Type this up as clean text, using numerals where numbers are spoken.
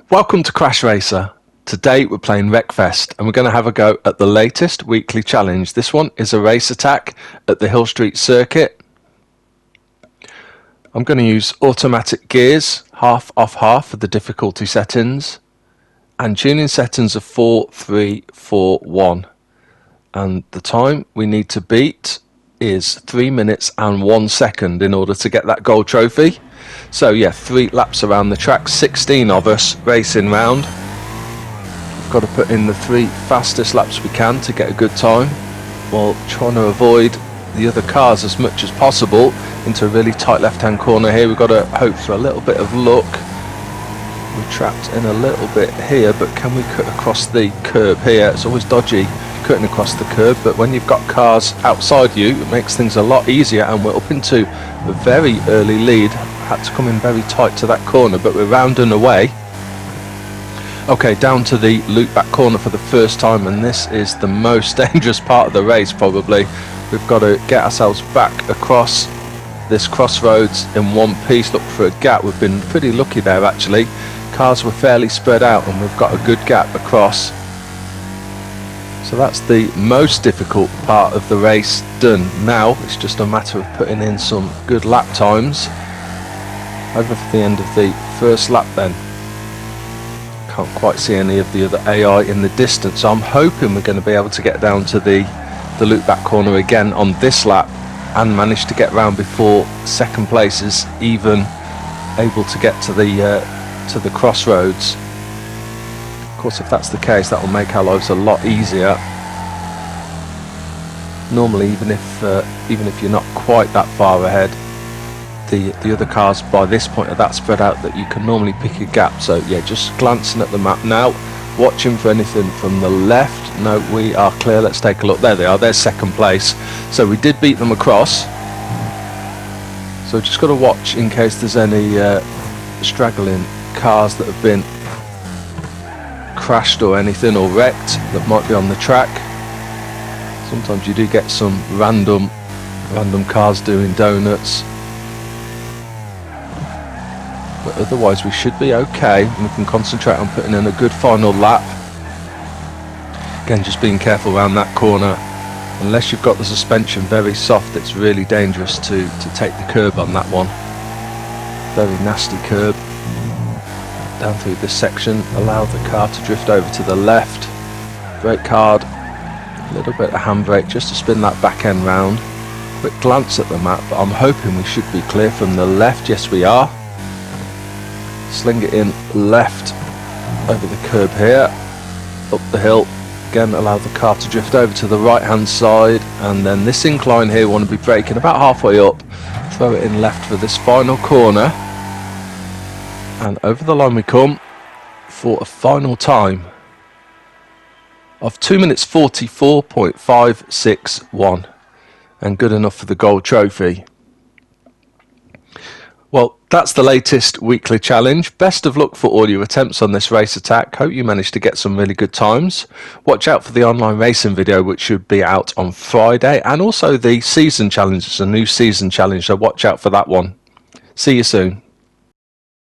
Welcome to CrashRacer. Today we're playing Wreckfest and we're going to have a go at the latest weekly challenge. This one is a race attack at the Hillstreet Circuit. I'm going to use automatic gears, half off half for the difficulty settings, and tuning settings of 4, 3, 4, 1. And the time we need to beat is 3 minutes and 1 second in order to get that gold trophy. So yeah, 3 laps around the track, 16 of us racing round. We've got to put in the 3 fastest laps we can to get a good time, while trying to avoid the other cars as much as possible into a really tight left hand corner here. We've got to hope for a little bit of luck. We're trapped in a little bit here, but can we cut across the curb here? It's always dodgy cutting across the curb, but when you've got cars outside you it makes things a lot easier, and we're up into a very early lead. Had to come in very tight to that corner, but we're rounding away. Okay, down to the loop back corner for the first time, and this is the most dangerous part of the race probably. We've got to get ourselves back across this crossroads in one piece, look for a gap. We've been pretty lucky there actually. Cars were fairly spread out and we've got a good gap across. So that's the most difficult part of the race done. Now it's just a matter of putting in some good lap times. Over for the end of the first lap then. Can't quite see any of the other AI in the distance, so I'm hoping we're going to be able to get down to the loop back corner again on this lap and manage to get round before second place is even able to get to the crossroads. Of course, if that's the case, that will make our lives a lot easier. Normally, even if you're not quite that far ahead, the other cars by this point are that spread out that you can normally pick a gap. So yeah, just glancing at the map now, watching for anything from the left. No, we are clear. Let's take a look. There they are. There's second place. So we did beat them across. So just got to watch in case there's any straggling cars that have been crashed or anything, or wrecked, that might be on the track. Sometimes you do get some random cars doing donuts, but otherwise we should be okay, and we can concentrate on putting in a good final lap. Again, just being careful around that corner. Unless you've got the suspension very soft, it's really dangerous to take the curb on that one. Very nasty curb. Down through this section, allow the car to drift over to the left, brake hard, a little bit of handbrake just to spin that back end round. Quick glance at the map, but I'm hoping we should be clear from the left. Yes, we are. Sling it in left over the curb here, up the hill. Again, allow the car to drift over to the right hand side, and then this incline here, we want to be braking about halfway up, throw it in left for this final corner. And over the line we come for a final time of 2 minutes 44.561, and good enough for the gold trophy. Well, that's the latest weekly challenge. Best of luck for all your attempts on this race attack. Hope you managed to get some really good times. Watch out for the online racing video, which should be out on Friday, and also the season challenge. It's a new season challenge, so watch out for that one. See you soon.